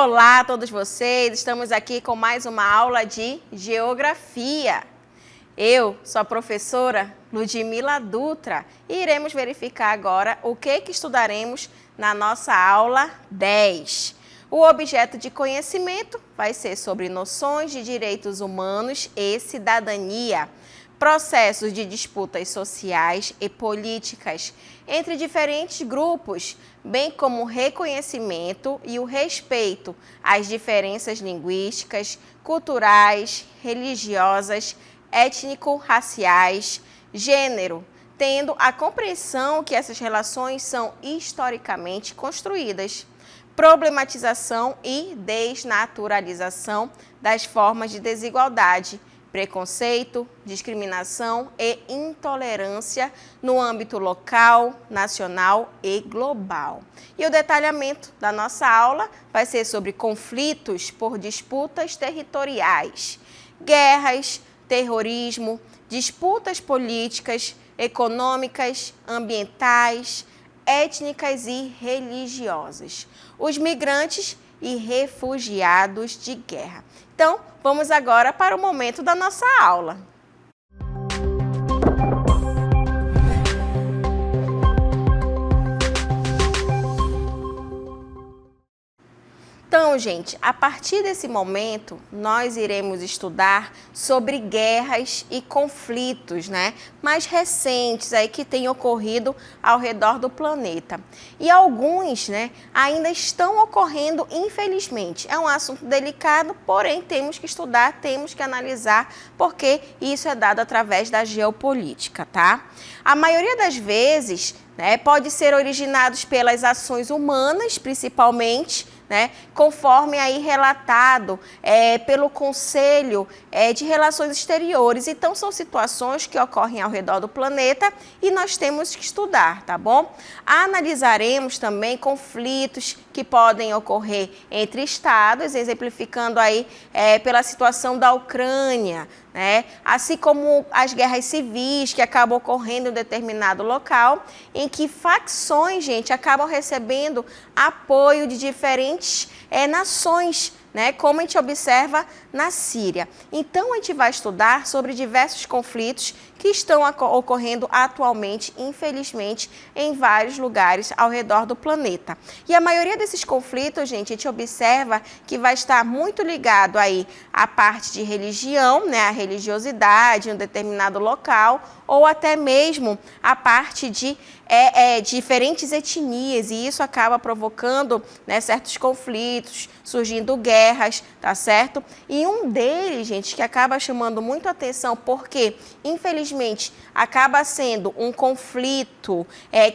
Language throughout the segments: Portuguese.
Olá a todos vocês, estamos aqui com mais uma aula de Geografia. Eu sou a professora Ludmila Dutra e iremos verificar agora o que estudaremos na nossa aula 10. O objeto de conhecimento vai ser sobre noções de direitos humanos e cidadania, processos de disputas sociais e políticas entre diferentes grupos, bem como o reconhecimento e o respeito às diferenças linguísticas, culturais, religiosas, étnico-raciais, gênero, tendo a compreensão que essas relações são historicamente construídas, problematização e desnaturalização das formas de desigualdade, preconceito, discriminação e intolerância no âmbito local, nacional e global. E o detalhamento da nossa aula vai ser sobre conflitos por disputas territoriais, guerras, terrorismo, disputas políticas, econômicas, ambientais, étnicas e religiosas, os migrantes e refugiados de guerra. Então, vamos agora para o momento da nossa aula. Então, gente, a partir desse momento, nós iremos estudar sobre guerras e conflitos, mais recentes aí que têm ocorrido ao redor do planeta. E alguns, ainda estão ocorrendo, infelizmente. É um assunto delicado, porém temos que estudar, temos que analisar, porque isso é dado através da geopolítica, tá? A maioria das vezes, pode ser originados pelas ações humanas, principalmente, conforme aí relatado pelo Conselho de Relações Exteriores. Então, são situações que ocorrem ao redor do planeta e nós temos que estudar, tá bom? Analisaremos também conflitos que podem ocorrer entre estados, exemplificando aí pela situação da Ucrânia, assim como as guerras civis que acabam ocorrendo em um determinado local, em que facções, gente, acabam recebendo apoio de diferentes nações, como a gente observa na Síria. Então, a gente vai estudar sobre diversos conflitos que estão ocorrendo atualmente, infelizmente, em vários lugares ao redor do planeta. E a maioria desses conflitos, gente, a gente observa que vai estar muito ligado aí à parte de religião, a religiosidade em um determinado local, ou até mesmo a parte de diferentes etnias, e isso acaba provocando certos conflitos, surgindo guerras, tá certo? E um deles, gente, que acaba chamando muito atenção, porque, infelizmente, acaba sendo um conflito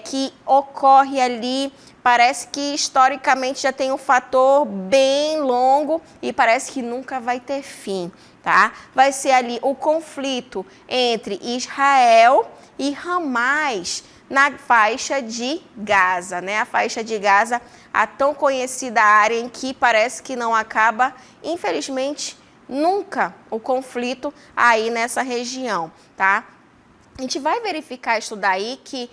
que ocorre ali, parece que historicamente já tem um fator bem longo e parece que nunca vai ter fim, tá? Vai ser ali o conflito entre Israel e Hamas, na faixa de Gaza, A faixa de Gaza, a tão conhecida área em que parece que não acaba, infelizmente, nunca o conflito aí nessa região, tá? A gente vai verificar, estudar aí que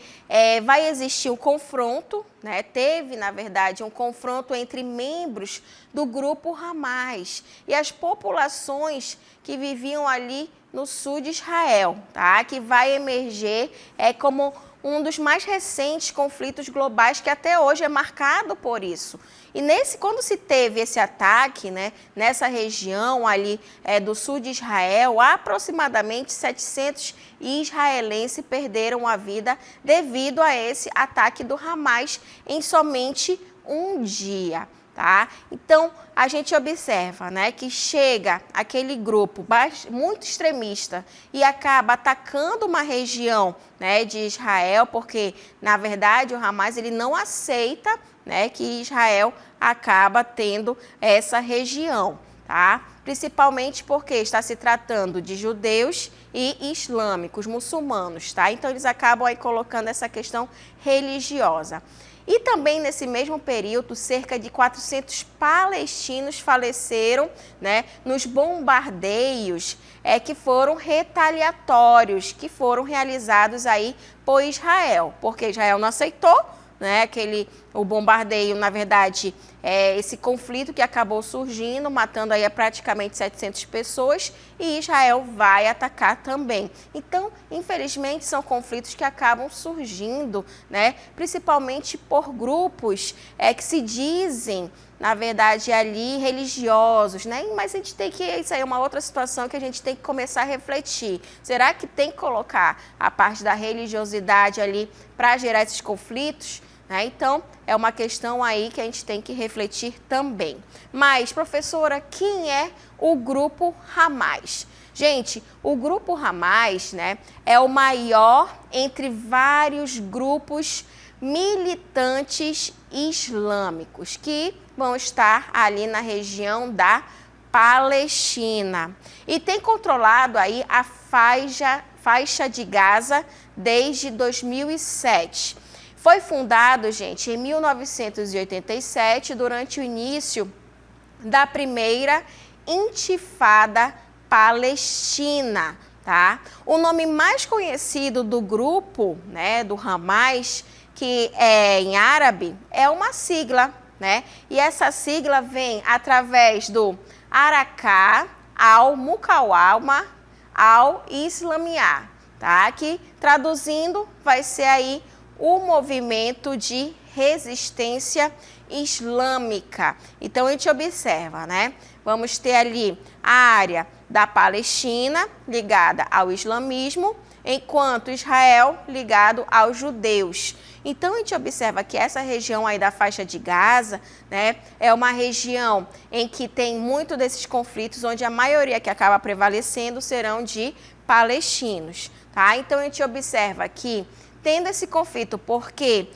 vai existir um confronto, teve, na verdade, um confronto entre membros do grupo Hamas e as populações que viviam ali no sul de Israel, tá? Que vai emerger como um dos mais recentes conflitos globais que até hoje é marcado por isso. E quando se teve esse ataque, nessa região ali do sul de Israel, aproximadamente 700 israelenses perderam a vida devido a esse ataque do Hamas em somente um dia. Tá? Então, a gente observa que chega aquele grupo muito extremista e acaba atacando uma região de Israel, porque, na verdade, o Hamas ele não aceita que Israel acaba tendo essa região, tá? Principalmente porque está se tratando de judeus e islâmicos, muçulmanos, tá? Então, eles acabam aí colocando essa questão religiosa. E também nesse mesmo período, cerca de 400 palestinos faleceram nos bombardeios que foram retaliatórios, que foram realizados aí por Israel, porque Israel não aceitou, o bombardeio, na verdade, esse conflito que acabou surgindo, matando aí praticamente 700 pessoas, e Israel vai atacar também. Então, infelizmente, são conflitos que acabam surgindo, né, principalmente por grupos que se dizem, na verdade, ali religiosos, né? Mas a gente tem que, isso aí é uma outra situação que a gente tem que começar a refletir. Será que tem que colocar a parte da religiosidade ali para gerar esses conflitos? Né? Então, é uma questão aí que a gente tem que refletir também. Mas, professora, quem é o grupo Hamas? Gente, o grupo Hamas, né, é o maior entre vários grupos militantes islâmicos que vão estar ali na região da Palestina e tem controlado aí a faixa de Gaza desde 2007. Foi fundado, gente, em 1987, durante o início da primeira Intifada Palestina, tá? O nome mais conhecido do grupo, né, do Hamas, que é em árabe, é uma sigla, né? E essa sigla vem através do Araká al-Mukawama al-Islamiyah, tá? Que traduzindo vai ser aí o movimento de resistência islâmica. Então a gente observa, né? Vamos ter ali a área da Palestina ligada ao islamismo, enquanto Israel ligado aos judeus. Então, a gente observa que essa região aí da faixa de Gaza, né, é uma região em que tem muito desses conflitos, onde a maioria que acaba prevalecendo serão de palestinos, tá? Então, a gente observa que, tendo esse conflito, porque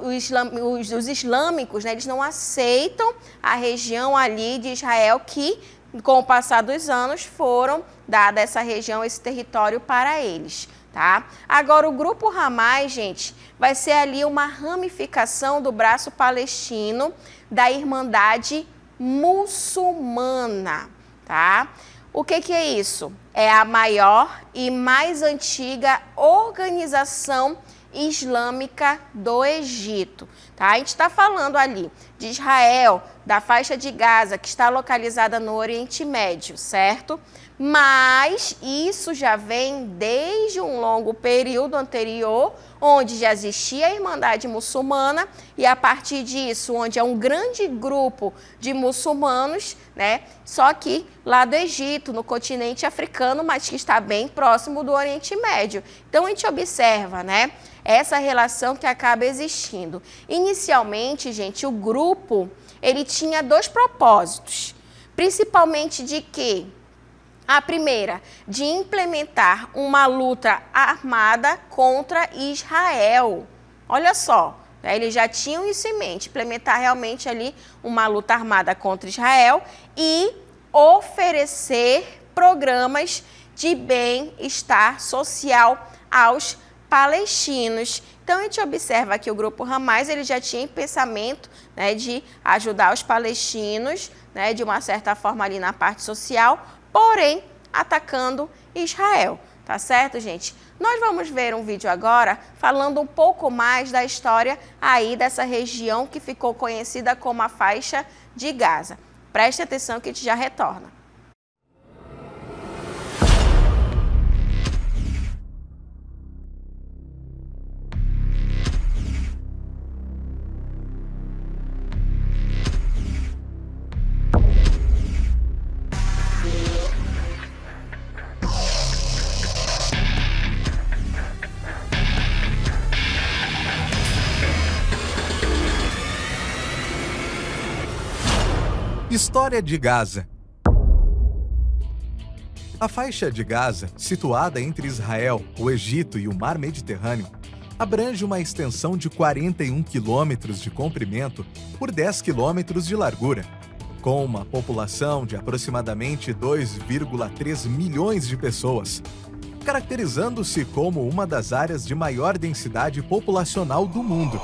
os islâmicos, né, eles não aceitam a região ali de Israel que, com o passar dos anos, foram dada essa região, esse território para eles. Tá? Agora, o grupo Hamas, gente, vai ser ali uma ramificação do braço palestino da Irmandade Muçulmana, tá? O que é isso? É a maior e mais antiga organização islâmica do Egito, tá? A gente está falando ali de Israel, da faixa de Gaza, que está localizada no Oriente Médio, certo? Mas isso já vem desde um longo período anterior, onde já existia a Irmandade Muçulmana, e a partir disso, onde é um grande grupo de muçulmanos, né? Só que lá do Egito, no continente africano, mas que está bem próximo do Oriente Médio. Então a gente observa, né, essa relação que acaba existindo. Inicialmente, gente, o grupo, ele tinha dois propósitos, principalmente de quê? A primeira, de implementar uma luta armada contra Israel. Olha só, né, eles já tinham isso em mente, implementar realmente ali uma luta armada contra Israel e oferecer programas de bem-estar social aos palestinos. Então, a gente observa que o grupo Hamas, ele já tinha pensamento, né, de ajudar os palestinos, né, de uma certa forma ali na parte social, porém, atacando Israel, tá certo, gente? Nós vamos ver um vídeo agora falando um pouco mais da história aí dessa região que ficou conhecida como a faixa de Gaza. Preste atenção que a gente já retorna. História de Gaza. A faixa de Gaza, situada entre Israel, o Egito e o Mar Mediterrâneo, abrange uma extensão de 41 quilômetros de comprimento por 10 quilômetros de largura, com uma população de aproximadamente 2,3 milhões de pessoas, caracterizando-se como uma das áreas de maior densidade populacional do mundo.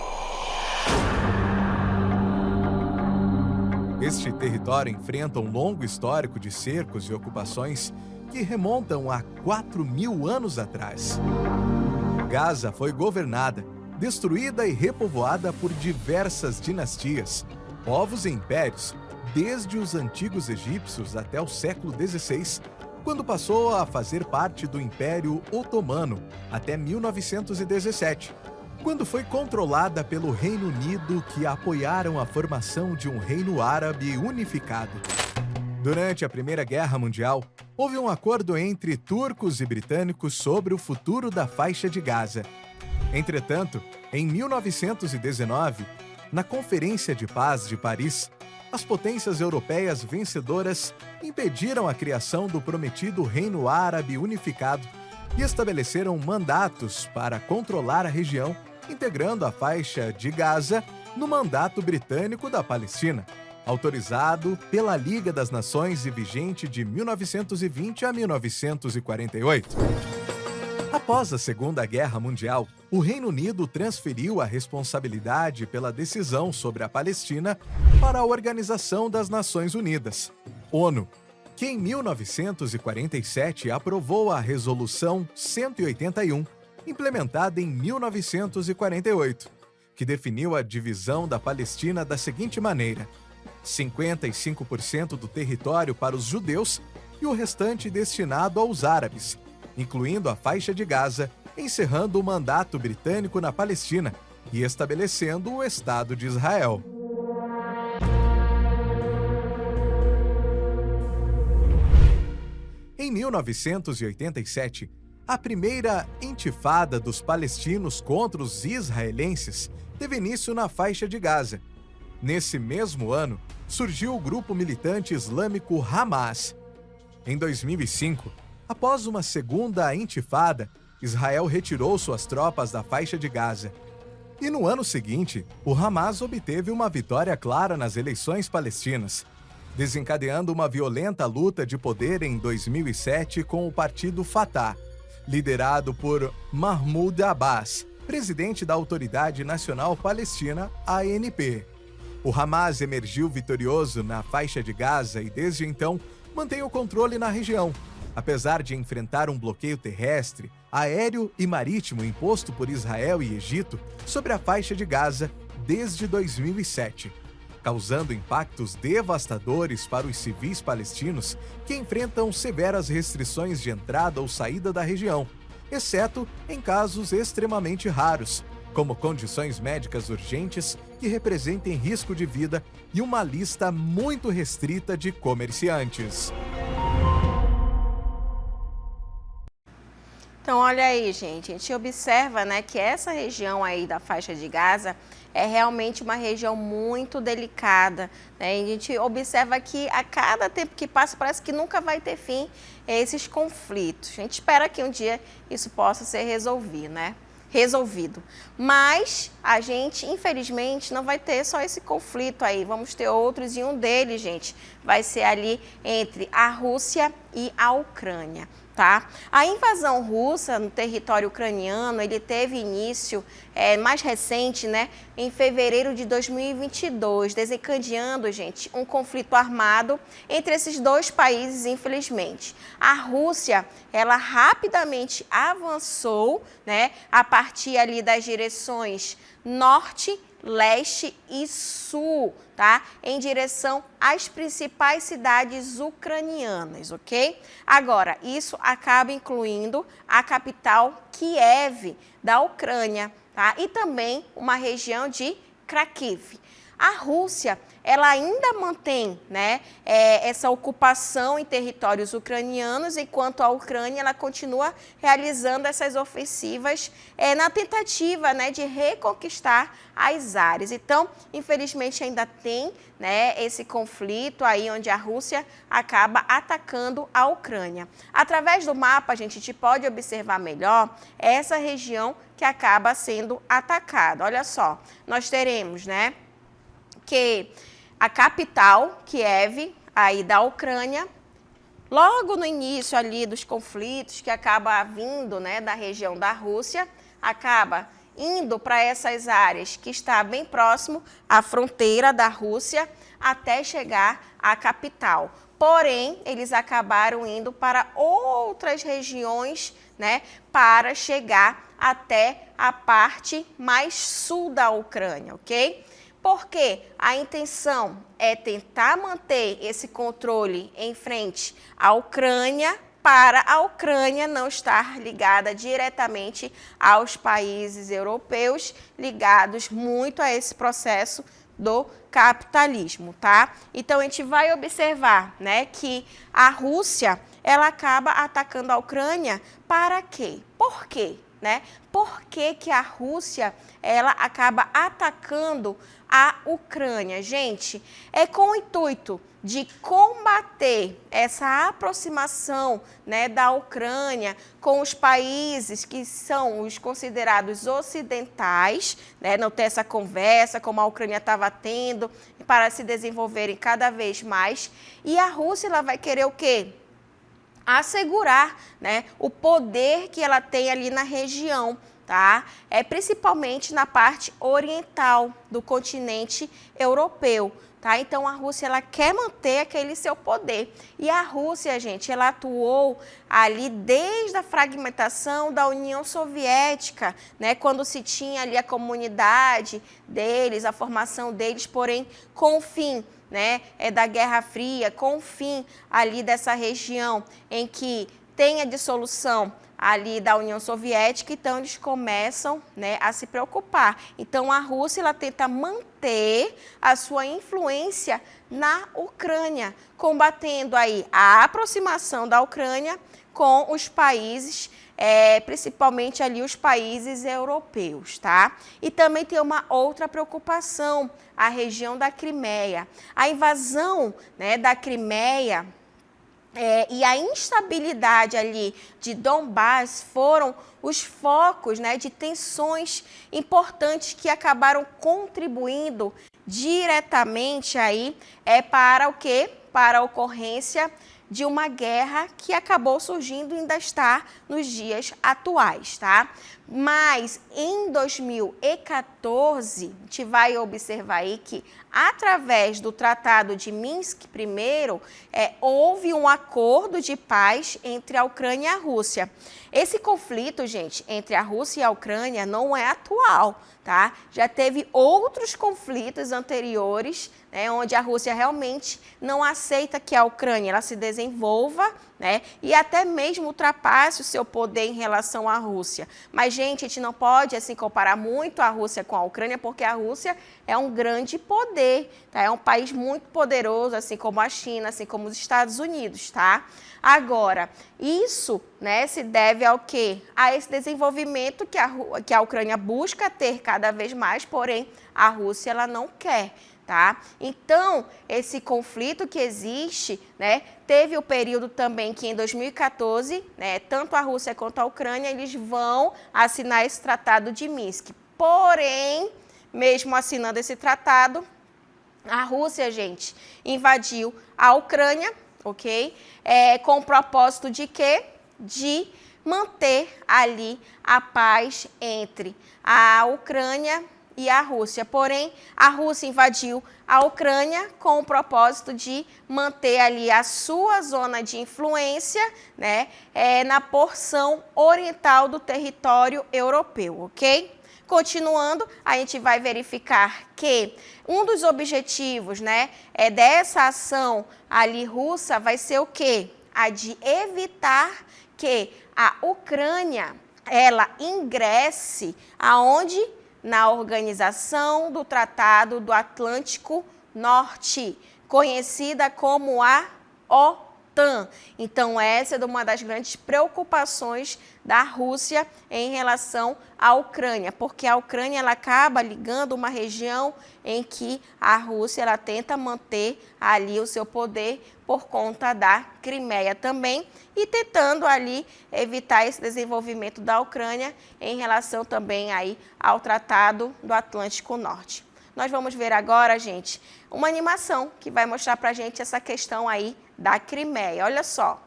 Este território enfrenta um longo histórico de cercos e ocupações que remontam a 4.000 anos atrás. Gaza foi governada destruída e repovoada por diversas dinastias, povos e impérios, desde os antigos egípcios até o século XVI, quando passou a fazer parte do Império Otomano até 1917, quando foi controlada pelo Reino Unido, que apoiaram a formação de um reino árabe unificado. Durante a Primeira Guerra Mundial, houve um acordo entre turcos e britânicos sobre o futuro da faixa de Gaza. Entretanto, em 1919, na Conferência de Paz de Paris, as potências europeias vencedoras impediram a criação do prometido Reino Árabe Unificado e estabeleceram mandatos para controlar a região, integrando a faixa de Gaza no mandato britânico da Palestina, autorizado pela Liga das Nações e vigente de 1920 a 1948. Após a Segunda Guerra Mundial, o Reino Unido transferiu a responsabilidade pela decisão sobre a Palestina para a Organização das Nações Unidas, ONU, que em 1947 aprovou a Resolução 181, implementada em 1948, que definiu a divisão da Palestina da seguinte maneira: 55% do território para os judeus e o restante destinado aos árabes, incluindo a faixa de Gaza, encerrando o mandato britânico na Palestina e estabelecendo o Estado de Israel. Em 1987, a primeira intifada dos palestinos contra os israelenses teve início na faixa de Gaza. Nesse mesmo ano, surgiu o grupo militante islâmico Hamas. Em 2005, após uma segunda intifada, Israel retirou suas tropas da faixa de Gaza. E no ano seguinte, o Hamas obteve uma vitória clara nas eleições palestinas, desencadeando uma violenta luta de poder em 2007 com o partido Fatah, liderado por Mahmoud Abbas, presidente da Autoridade Nacional Palestina, ANP. O Hamas emergiu vitorioso na faixa de Gaza e, desde então, mantém o controle na região, apesar de enfrentar um bloqueio terrestre, aéreo e marítimo imposto por Israel e Egito sobre a faixa de Gaza desde 2007, causando impactos devastadores para os civis palestinos que enfrentam severas restrições de entrada ou saída da região, exceto em casos extremamente raros, como condições médicas urgentes que representem risco de vida e uma lista muito restrita de comerciantes. Então, olha aí, gente, a gente observa, né, que essa região aí da faixa de Gaza é realmente uma região muito delicada, né? E a gente observa que a cada tempo que passa parece que nunca vai ter fim esses conflitos. A gente espera que um dia isso possa ser resolvido. Mas a gente, infelizmente, não vai ter só esse conflito aí, vamos ter outros, e um deles, gente, vai ser ali entre a Rússia e a Ucrânia. Tá? A invasão russa no território ucraniano, ele teve início mais recente, né, em fevereiro de 2022, desencadeando, gente, um conflito armado entre esses dois países, infelizmente. A Rússia, ela rapidamente avançou, né, a partir ali das direções norte, leste e sul, tá? Em direção às principais cidades ucranianas, ok? Agora, isso acaba incluindo a capital Kiev, da Ucrânia, tá? E também uma região de Kharkiv. A Rússia, ela ainda mantém, né, essa ocupação em territórios ucranianos, enquanto a Ucrânia ela continua realizando essas ofensivas na tentativa, né, de reconquistar as áreas. Então, infelizmente, ainda tem, né, esse conflito aí onde a Rússia acaba atacando a Ucrânia. Através do mapa, a gente pode observar melhor essa região que acaba sendo atacada. Olha só, nós teremos, né, que a capital, Kiev, aí da Ucrânia, logo no início ali dos conflitos que acaba vindo, né, da região da Rússia, acaba indo para essas áreas que está bem próximo à fronteira da Rússia até chegar à capital. Porém, eles acabaram indo para outras regiões né, para chegar até a parte mais sul da Ucrânia, ok? Porque a intenção é tentar manter esse controle em frente à Ucrânia, para a Ucrânia não estar ligada diretamente aos países europeus, ligados muito a esse processo do capitalismo, tá? Então a gente vai observar, né, que a Rússia, ela acaba atacando a Ucrânia para quê? Por quê? Né? Por que que a Rússia, ela acaba atacando a Ucrânia? Gente, é com o intuito de combater essa aproximação, né, da Ucrânia com os países que são os considerados ocidentais, né, não ter essa conversa como a Ucrânia estava tendo, para se desenvolverem cada vez mais. E a Rússia, ela vai querer o quê? Assegurar, né, o poder que ela tem ali na região, tá? Principalmente na parte oriental do continente europeu, tá? Então a Rússia, ela quer manter aquele seu poder. E a Rússia, gente, ela atuou ali desde a fragmentação da União Soviética, né, quando se tinha ali a comunidade deles, a formação deles, porém com o fim, né, da Guerra Fria, com o fim ali dessa região em que tem a dissolução ali da União Soviética, então eles começam, né, a se preocupar. Então a Rússia, ela tenta manter a sua influência na Ucrânia, combatendo aí a aproximação da Ucrânia com os países, principalmente ali os países europeus, tá? E também tem uma outra preocupação, a região da Crimeia. A invasão, né, da Crimeia e a instabilidade ali de Donbás foram os focos, né, de tensões importantes que acabaram contribuindo diretamente aí para o quê? Para a ocorrência de uma guerra que acabou surgindo e ainda está nos dias atuais, tá? Mas em 2014, a gente vai observar aí que através do Tratado de Minsk I, houve um acordo de paz entre a Ucrânia e a Rússia. Esse conflito, gente, entre a Rússia e a Ucrânia não é atual, tá? Já teve outros conflitos anteriores, né, onde a Rússia realmente não aceita que a Ucrânia ela se desenvolva, né, e até mesmo ultrapasse o seu poder em relação à Rússia. Mas, gente, a gente não pode assim comparar muito a Rússia com a Ucrânia, porque a Rússia é um grande poder, tá? É um país muito poderoso, assim como a China, assim como os Estados Unidos, tá? Agora, isso, né, se deve ao quê? A esse desenvolvimento que a Ucrânia busca ter cada vez mais, porém a Rússia ela não quer. Tá? Então, esse conflito que existe, né, teve o período também que em 2014, né, tanto a Rússia quanto a Ucrânia, eles vão assinar esse tratado de Minsk. Porém, mesmo assinando esse tratado, a Rússia, gente, invadiu a Ucrânia, ok? Com o propósito de quê? De manter ali a paz entre a Ucrânia e a Rússia. Porém, a Rússia invadiu a Ucrânia com o propósito de manter ali a sua zona de influência, né, na porção oriental do território europeu, ok? Continuando, a gente vai verificar que um dos objetivos, né, dessa ação ali russa vai ser o quê? A de evitar que a Ucrânia ela ingresse aonde? Na Organização do Tratado do Atlântico Norte, conhecida como a OTAN. Então, essa é uma das grandes preocupações da Rússia em relação à Ucrânia, porque a Ucrânia ela acaba ligando uma região em que a Rússia ela tenta manter ali o seu poder por conta da Crimeia também e tentando ali evitar esse desenvolvimento da Ucrânia em relação também aí ao Tratado do Atlântico Norte. Nós vamos ver agora, gente, uma animação que vai mostrar para a gente essa questão aí da Crimeia. Olha só.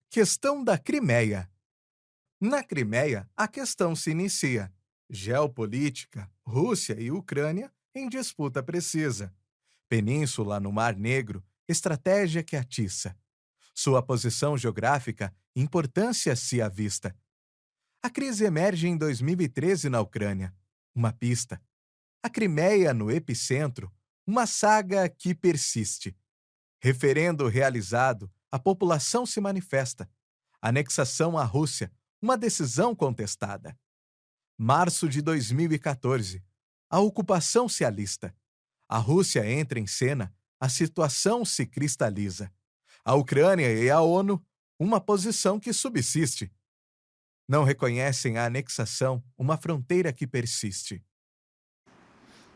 Questão da Crimeia. Na Crimeia, a questão se inicia. Geopolítica, Rússia e Ucrânia em disputa precisa. Península no Mar Negro, estratégia que atiça. Sua posição geográfica importância se avista. A crise emerge em 2013 na Ucrânia, uma pista. A Crimeia no epicentro, uma saga que persiste. Referendo realizado, a população se manifesta. Anexação à Rússia, uma decisão contestada. Março de 2014, a ocupação se alista. A Rússia entra em cena, a situação se cristaliza. A Ucrânia e a ONU, uma posição que subsiste. Não reconhecem a anexação, uma fronteira que persiste.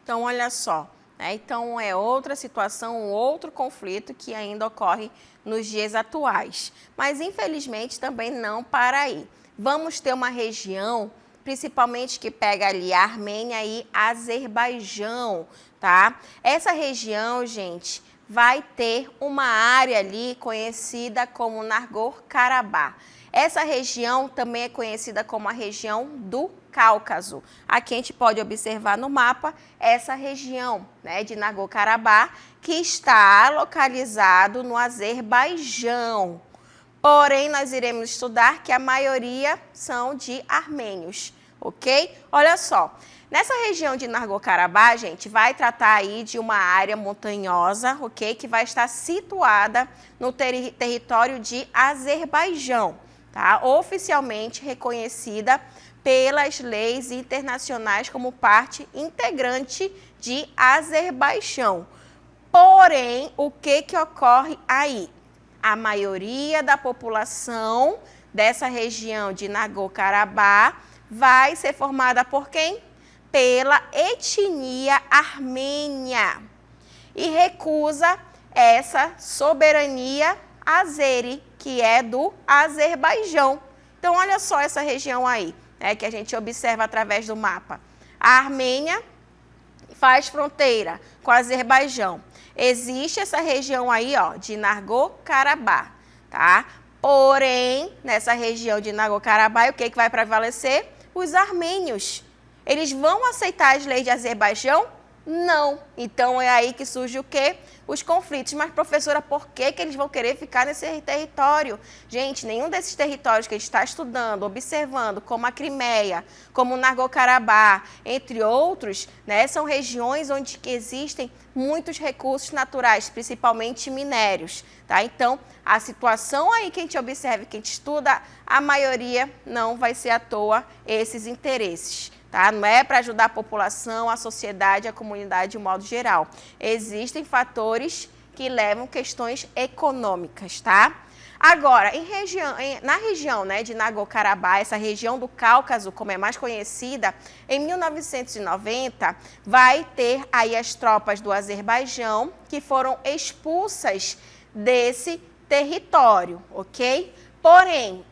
Então, olha só, né? Então é outra situação, um outro conflito que ainda ocorre nos dias atuais. Mas, infelizmente, também não para aí. Vamos ter uma região, principalmente que pega ali a Armênia e Azerbaijão, tá? Essa região, gente, vai ter uma área ali conhecida como Nagorno-Karabakh. Essa região também é conhecida como a região do Cáucaso. Aqui a gente pode observar no mapa essa região, né, de Nagorno-Karabakh, que está localizado no Azerbaijão. Porém, nós iremos estudar que a maioria são de armênios, ok? Olha só, nessa região de Nagorno-Karabakh, gente, vai tratar aí de uma área montanhosa, ok? Que vai estar situada no território de Azerbaijão, tá? Oficialmente reconhecida pelas leis internacionais como parte integrante de Azerbaijão. Porém, o que ocorre aí? A maioria da população dessa região de Nagorno-Karabakh vai ser formada por quem? Pela etnia armênia e recusa essa soberania azeri, que é do Azerbaijão. Então, olha só essa região aí, né, que a gente observa através do mapa. A Armênia faz fronteira com o Azerbaijão. Existe essa região aí, ó, de Nagorno-Karabakh, tá? Porém, nessa região de Nagorno-Karabakh, o que vai prevalecer? Os armênios. Eles vão aceitar as leis de Azerbaijão? Não. Então, é aí que surge o quê? Os conflitos. Mas, professora, por que eles vão querer ficar nesse território? Gente, nenhum desses territórios que a gente está estudando, observando, como a Crimeia, como o Nagorno-Karabakh, entre outros, né, são regiões onde existem muitos recursos naturais, principalmente minérios, tá? Então, a situação aí que a gente observa, que a gente estuda, a maioria não vai ser à toa esses interesses. Tá? Não é para ajudar a população, a sociedade, a comunidade de um modo geral. Existem fatores que levam questões econômicas, tá? Agora, na região, né, de Nagorno-Karabakh, essa região do Cáucaso, como é mais conhecida, em 1990 vai ter aí as tropas do Azerbaijão que foram expulsas desse território, ok? Porém,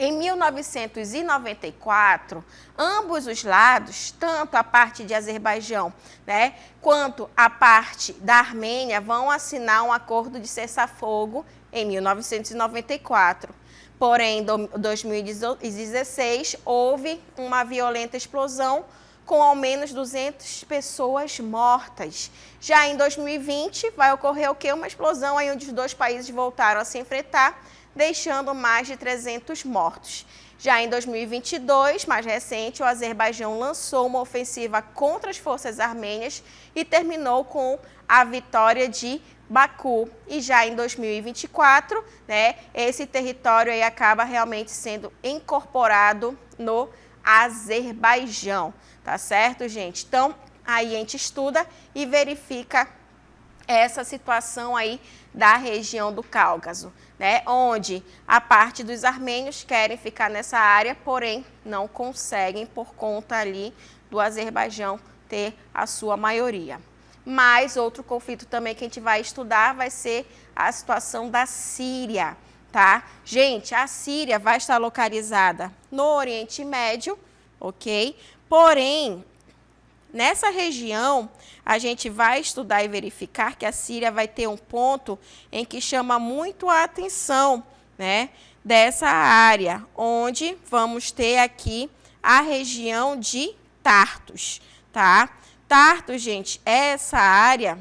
em 1994, ambos os lados, tanto a parte de Azerbaijão, né, quanto a parte da Armênia, vão assinar um acordo de cessar-fogo em 1994. Porém, em 2016, houve uma violenta explosão com ao menos 200 pessoas mortas. Já em 2020, vai ocorrer o quê? Uma explosão aí onde os dois países voltaram a se enfrentar, deixando mais de 300 mortos. Já em 2022, mais recente, o Azerbaijão lançou uma ofensiva contra as forças armênias e terminou com a vitória de Baku. E já em 2024, né, esse território aí acaba realmente sendo incorporado no Azerbaijão, tá certo, gente? Então, aí a gente estuda e verifica essa situação aí da região do Cáucaso, né, onde a parte dos armênios querem ficar nessa área, porém não conseguem por conta ali do Azerbaijão ter a sua maioria. Mas outro conflito também que a gente vai estudar vai ser a situação da Síria, tá? Gente, a Síria vai estar localizada no Oriente Médio, ok? Porém, nessa região, a gente vai estudar e verificar que a Síria vai ter um ponto em que chama muito a atenção, né, dessa área, onde vamos ter aqui a região de Tartus, tá? Tartus, gente, é essa área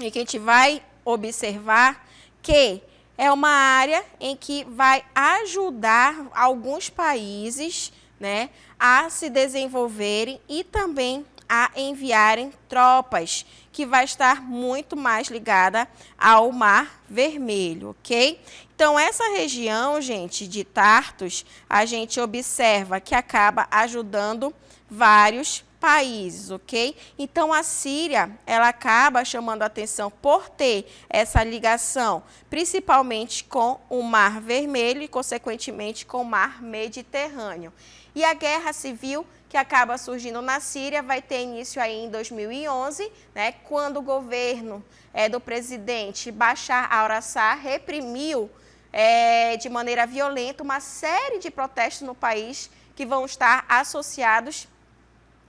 em que a gente vai observar que é uma área em que vai ajudar alguns países, né, a se desenvolverem e também a enviarem tropas, que vai estar muito mais ligada ao Mar Vermelho, ok? Então, essa região, gente, de Tartus, a gente observa que acaba ajudando vários países, ok? Então, a Síria, ela acaba chamando a atenção por ter essa ligação, principalmente com o Mar Vermelho e, consequentemente, com o Mar Mediterrâneo. E a guerra civil que acaba surgindo na Síria vai ter início aí em 2011, né, quando o governo do presidente Bashar al-Assad reprimiu de maneira violenta uma série de protestos no país que vão estar associados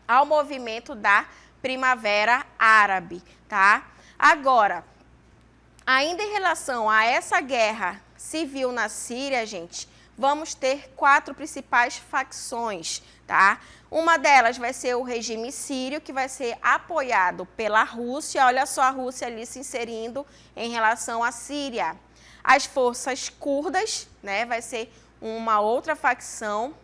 ao movimento da Primavera Árabe, tá? Agora, ainda em relação a essa guerra civil na Síria, gente, vamos ter 4 principais facções, tá? Uma delas vai ser o regime sírio, que vai ser apoiado pela Rússia. Olha só a Rússia ali se inserindo em relação à Síria. As forças curdas, né, vai ser uma outra facção.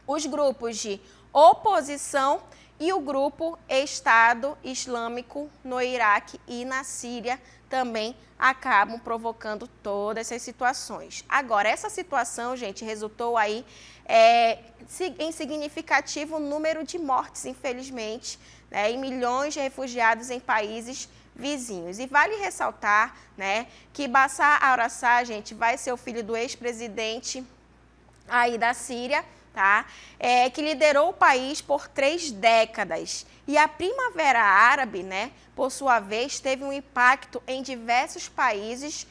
Os grupos de oposição e o grupo Estado Islâmico no Iraque e na Síria também acabam provocando todas essas situações. Agora, essa situação, gente, resultou aí em significativo número de mortes, infelizmente, né, e milhões de refugiados em países vizinhos. E vale ressaltar, né, que Bashar al-Assad, gente, vai ser o filho do ex-presidente aí da Síria, tá? Que liderou o país por 3 décadas. E a Primavera Árabe, né, por sua vez, teve um impacto em diversos países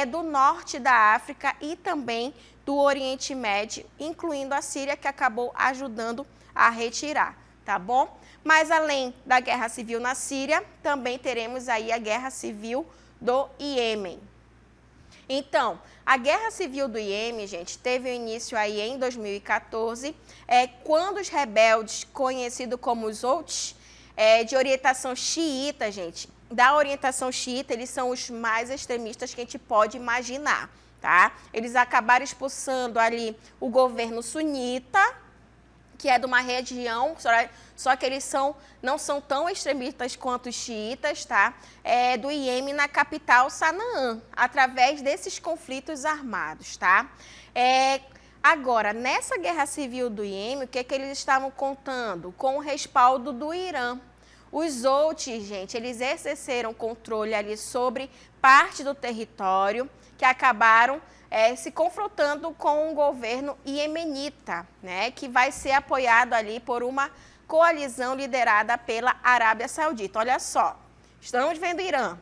do norte da África e também do Oriente Médio, incluindo a Síria, que acabou ajudando a retirar, tá bom? Mas além da guerra civil na Síria, também teremos aí a guerra civil do Iêmen. Então, a Guerra Civil do Iêmen, gente, teve início aí em 2014, quando os rebeldes, conhecidos como os Houthis, de orientação xiita, gente, da orientação xiita, eles são os mais extremistas que a gente pode imaginar, tá? Eles acabaram expulsando ali o governo sunita, que é de uma região, só que eles não são tão extremistas quanto os xiitas, tá? Do Iêmen, na capital Sanaã, através desses conflitos armados, tá? Agora, nessa guerra civil do Iêmen, o que eles estavam contando? Com o respaldo do Irã. Os Houthis, gente, eles exerceram controle ali sobre parte do território, que acabaram se confrontando com o governo iemenita, né, que vai ser apoiado ali por uma coalizão liderada pela Arábia Saudita. Olha só, estamos vendo Irã,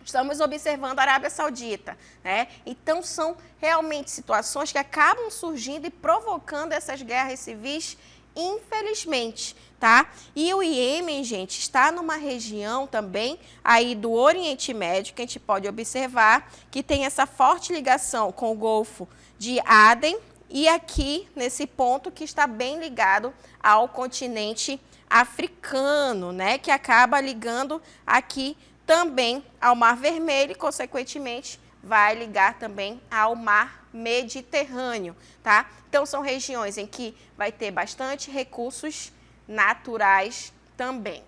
estamos observando a Arábia Saudita, né? Então são realmente situações que acabam surgindo e provocando essas guerras civis, infelizmente, tá? E o Iêmen, gente, está numa região também aí do Oriente Médio, que a gente pode observar que tem essa forte ligação com o Golfo de Aden e aqui nesse ponto que está bem ligado ao continente africano, né? Que acaba ligando aqui também ao Mar Vermelho e, consequentemente, vai ligar também ao Mar Mediterrâneo, tá? Então, são regiões em que vai ter bastante recursos naturais também.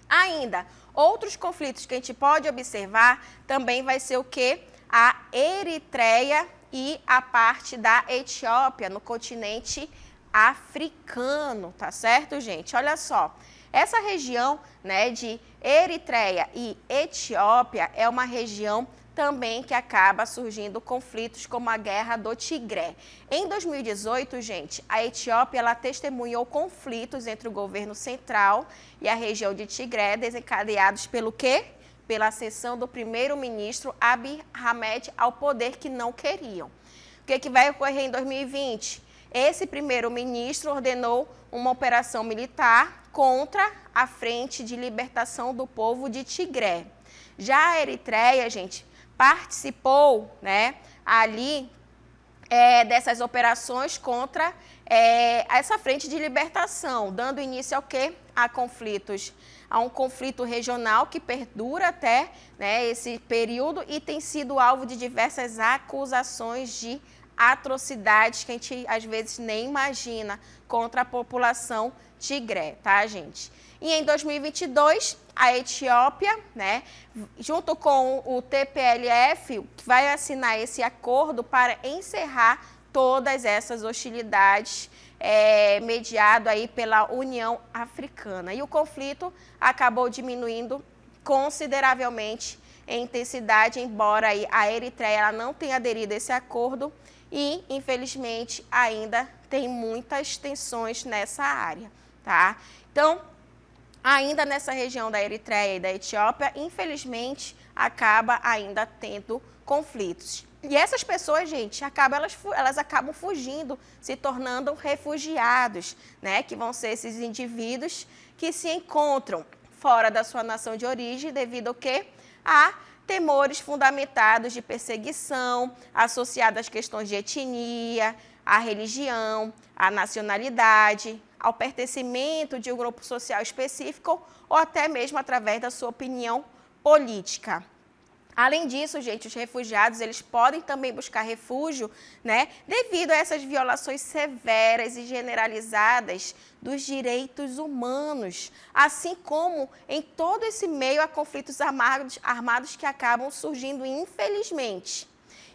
Ainda, outros conflitos que a gente pode observar também vai ser o quê? A Eritreia e a parte da Etiópia, no continente africano, tá certo, gente? Olha só, essa região, né, de Eritreia e Etiópia é uma região também que acaba surgindo conflitos como a Guerra do Tigré. Em 2018, gente, a Etiópia ela testemunhou conflitos entre o governo central e a região de Tigré, desencadeados pelo quê? Pela ascensão do primeiro-ministro Abiy Ahmed ao poder que não queriam. O que vai ocorrer em 2020? Esse primeiro-ministro ordenou uma operação militar contra a Frente de Libertação do Povo de Tigré. Já a Eritreia, gente, participou, né, ali dessas operações contra essa frente de libertação, dando início ao quê? a um conflito regional que perdura até, né, esse período e tem sido alvo de diversas acusações de atrocidades que a gente às vezes nem imagina contra a população tigré, tá, gente? E em 2022, a Etiópia, né, junto com o TPLF, vai assinar esse acordo para encerrar todas essas hostilidades mediado aí pela União Africana. E o conflito acabou diminuindo consideravelmente em intensidade, embora aí a Eritreia ela não tenha aderido a esse acordo e, infelizmente, ainda tem muitas tensões nessa área, tá? Então, ainda nessa região da Eritreia e da Etiópia, infelizmente, acaba ainda tendo conflitos. E essas pessoas, gente, elas acabam fugindo, se tornando refugiados, né? Que vão ser esses indivíduos que se encontram fora da sua nação de origem devido ao quê? A temores fundamentados de perseguição, associados às questões de etnia, à religião, à nacionalidade, ao pertencimento de um grupo social específico ou até mesmo através da sua opinião política. Além disso, gente, os refugiados, eles podem também buscar refúgio, né, devido a essas violações severas e generalizadas dos direitos humanos, assim como em todo esse meio a conflitos armados que acabam surgindo, infelizmente.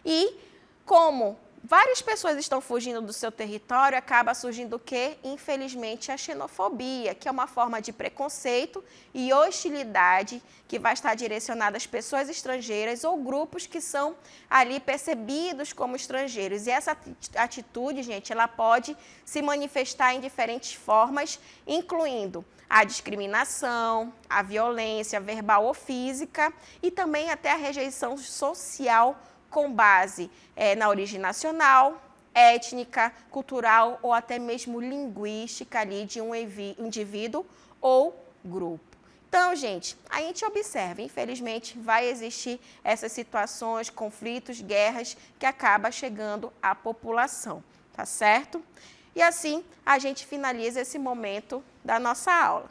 E como várias pessoas estão fugindo do seu território, acaba surgindo o quê? Infelizmente, a xenofobia, que é uma forma de preconceito e hostilidade que vai estar direcionada às pessoas estrangeiras ou grupos que são ali percebidos como estrangeiros. E essa atitude, gente, ela pode se manifestar em diferentes formas, incluindo a discriminação, a violência verbal ou física e também até a rejeição social com base na origem nacional, étnica, cultural ou até mesmo linguística ali de um indivíduo ou grupo. Então, gente, a gente observa, infelizmente, vai existir essas situações, conflitos, guerras que acabam chegando à população, tá certo? E assim, a gente finaliza esse momento da nossa aula.